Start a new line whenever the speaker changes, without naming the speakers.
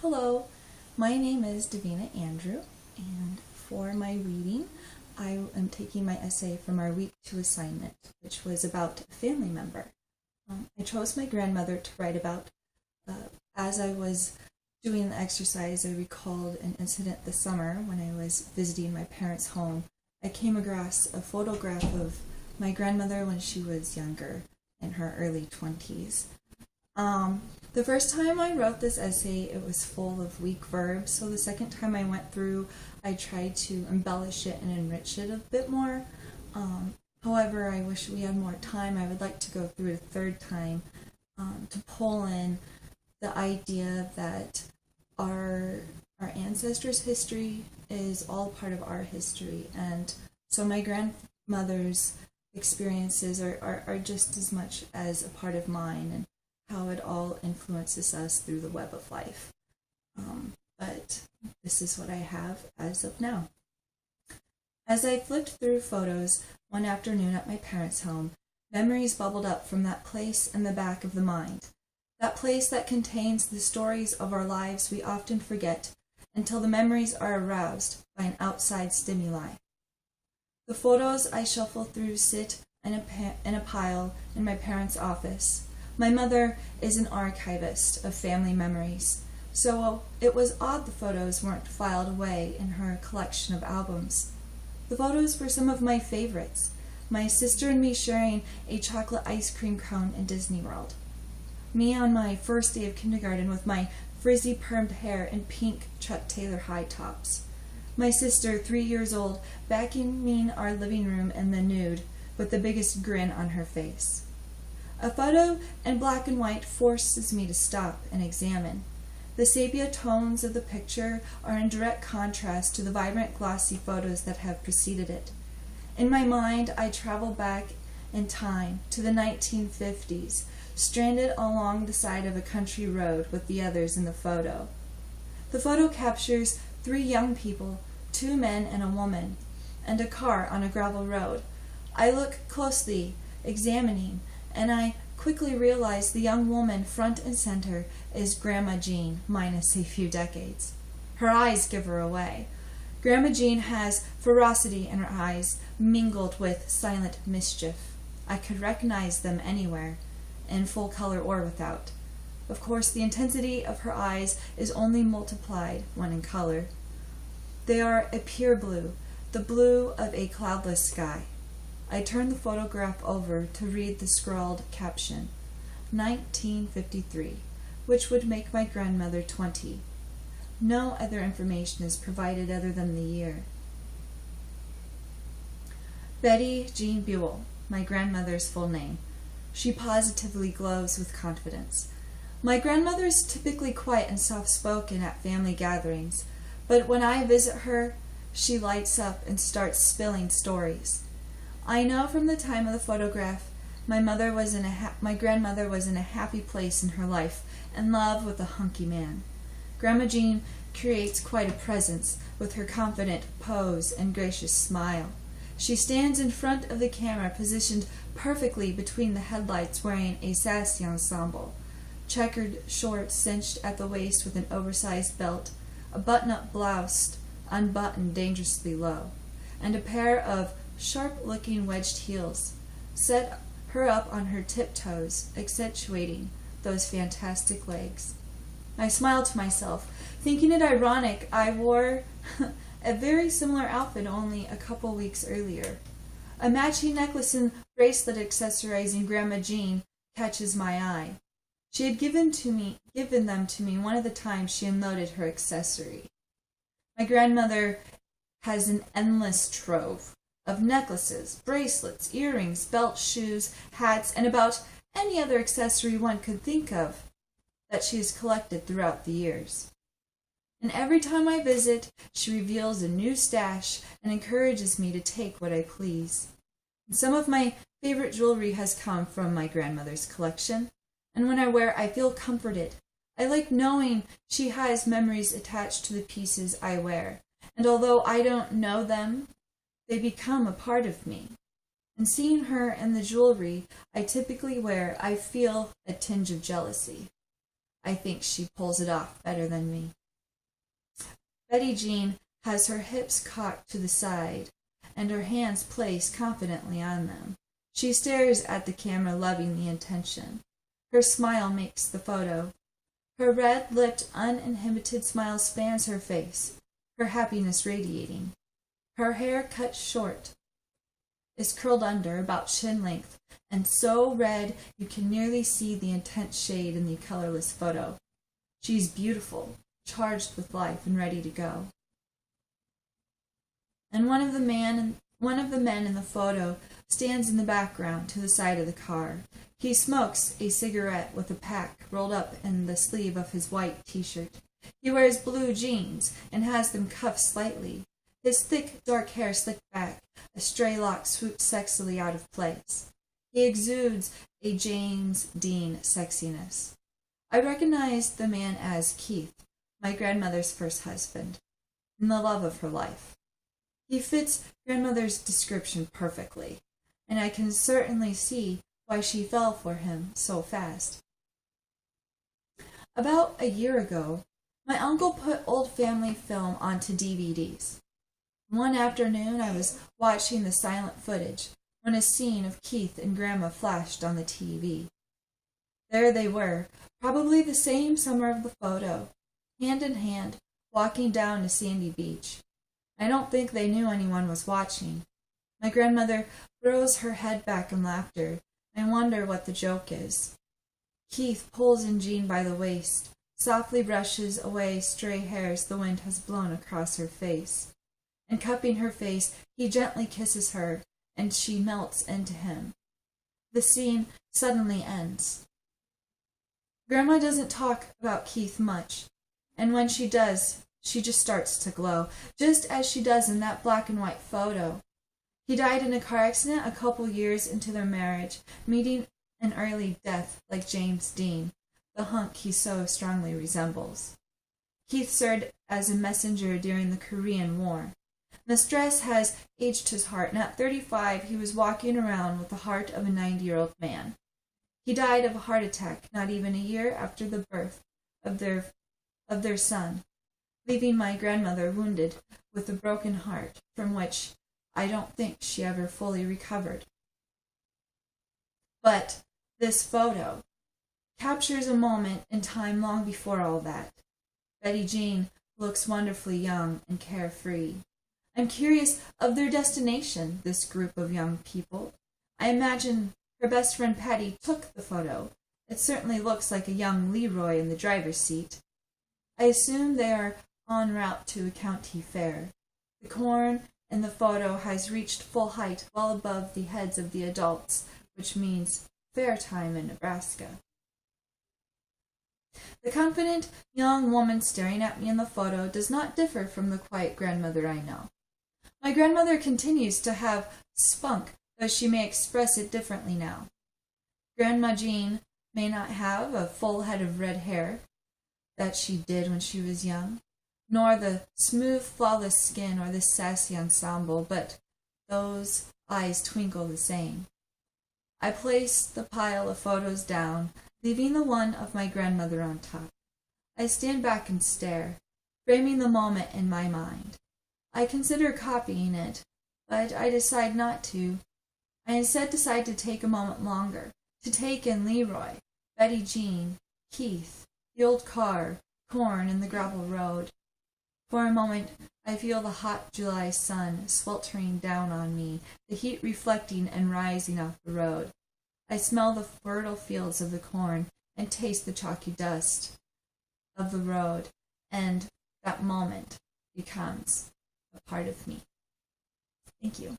Hello, my name is Davina Andrew, and for my reading, I am taking my essay from our week 2 assignment, which was about a family member. I chose my grandmother to write about. As I was doing the exercise, I recalled an incident this summer when I was visiting my parents' home. I came across a photograph of my grandmother when she was younger, in her early 20s. The first time I wrote this essay, it was full of weak verbs, so the second time I went through, I tried to embellish it and enrich it a bit more. However, I wish we had more time. I would like to go through a third time to pull in the idea that our ancestors' history is all part of our history, and so my grandmother's experiences are just as much as a part of mine, and how it all influences us through the web of life. But this is what I have as of now. As I flipped through photos one afternoon at my parents' home, memories bubbled up from that place in the back of the mind. That place that contains the stories of our lives we often forget until the memories are aroused by an outside stimuli. The photos I shuffle through sit in a pile in my parents' office. My mother is an archivist of family memories, so it was odd the photos weren't filed away in her collection of albums. The photos were some of my favorites, my sister and me sharing a chocolate ice cream cone in Disney World, me on my first day of kindergarten with my frizzy permed hair and pink Chuck Taylor high tops, my sister, 3 years old, vacuuming our living room in the nude with the biggest grin on her face. A photo in black and white forces me to stop and examine. The sepia tones of the picture are in direct contrast to the vibrant, glossy photos that have preceded it. In my mind, I travel back in time to the 1950s, stranded along the side of a country road with the others in the photo. The photo captures 3 young people, 2 men and a woman, and a car on a gravel road. I look closely, examining, and I quickly realize the young woman front and center is Grandma Jean, minus a few decades. Her eyes give her away. Grandma Jean has ferocity in her eyes, mingled with silent mischief. I could recognize them anywhere, in full color or without. Of course, the intensity of her eyes is only multiplied when in color. They are a pure blue, the blue of a cloudless sky. I turned the photograph over to read the scrawled caption, 1953, which would make my grandmother 20. No other information is provided other than the year. Betty Jean Buell, my grandmother's full name. She positively glows with confidence. My grandmother is typically quiet and soft-spoken at family gatherings, but when I visit her, she lights up and starts spilling stories. I know from the time of the photograph, my grandmother was in a happy place in her life, in love with a hunky man. Grandma Jean creates quite a presence with her confident pose and gracious smile. She stands in front of the camera, positioned perfectly between the headlights, wearing a sassy ensemble. Checkered shorts cinched at the waist with an oversized belt, a button-up blouse unbuttoned dangerously low, and a pair of sharp-looking wedged heels set her up on her tiptoes, accentuating those fantastic legs. I smiled to myself, thinking it ironic I wore a very similar outfit only a couple weeks earlier. A matching necklace and bracelet accessorizing Grandma Jean catches my eye. She had given them to me one of the times she unloaded her accessory. My grandmother has an endless trove of necklaces, bracelets, earrings, belts, shoes, hats, and about any other accessory one could think of that she has collected throughout the years. And every time I visit, she reveals a new stash and encourages me to take what I please. And some of my favorite jewelry has come from my grandmother's collection, and when I wear, I feel comforted. I like knowing she has memories attached to the pieces I wear, and although I don't know them, they become a part of me. And seeing her and the jewelry I typically wear, I feel a tinge of jealousy. I think she pulls it off better than me. Betty Jean has her hips cocked to the side and her hands placed confidently on them. She stares at the camera, loving the intention. Her smile makes the photo. Her red-lipped, uninhibited smile spans her face, her happiness radiating. Her hair, cut short, is curled under about shin length, and so red you can nearly see the intense shade in the colorless photo. She's beautiful, charged with life, and ready to go. And one of the men in the photo stands in the background to the side of the car. He smokes a cigarette with a pack rolled up in the sleeve of his white t-shirt. He wears blue jeans and has them cuffed slightly. His thick, dark hair slicked back, a stray lock swooped sexily out of place. He exudes a James Dean sexiness. I recognized the man as Keith, my grandmother's first husband, and the love of her life. He fits grandmother's description perfectly, and I can certainly see why she fell for him so fast. About a year ago, my uncle put old family film onto DVDs. One afternoon, I was watching the silent footage when a scene of Keith and Grandma flashed on the TV. There they were, probably the same summer of the photo, hand in hand, walking down to Sandy Beach. I don't think they knew anyone was watching. My grandmother throws her head back in laughter. I wonder what the joke is. Keith pulls in Jean by the waist, softly brushes away stray hairs the wind has blown across her face. And cupping her face, he gently kisses her, and she melts into him. The scene suddenly ends. Grandma doesn't talk about Keith much, and when she does, she just starts to glow, just as she does in that black and white photo. He died in a car accident a couple years into their marriage, meeting an early death like James Dean, the hunk he so strongly resembles. Keith served as a messenger during the Korean War. The stress has aged his heart, and at 35 he was walking around with the heart of a 90-year-old man. He died of a heart attack not even a year after the birth of their son, leaving my grandmother wounded with a broken heart from which I don't think she ever fully recovered. But this photo captures a moment in time long before all that. Betty Jean looks wonderfully young and carefree. I'm curious of their destination, this group of young people. I imagine her best friend Patty took the photo. It certainly looks like a young Leroy in the driver's seat. I assume they are en route to a county fair. The corn in the photo has reached full height, well above the heads of the adults, which means fair time in Nebraska. The confident young woman staring at me in the photo does not differ from the quiet grandmother I know. My grandmother continues to have spunk, though she may express it differently now. Grandma Jean may not have a full head of red hair that she did when she was young, nor the smooth, flawless skin or the sassy ensemble, but those eyes twinkle the same. I place the pile of photos down, leaving the one of my grandmother on top. I stand back and stare, framing the moment in my mind. I consider copying it, but I decide not to. I instead decide to take a moment longer, to take in Leroy, Betty Jean, Keith, the old car, corn, and the gravel road. For a moment, I feel the hot July sun sweltering down on me, the heat reflecting and rising off the road. I smell the fertile fields of the corn and taste the chalky dust of the road, and that moment becomes a part of me. Thank you.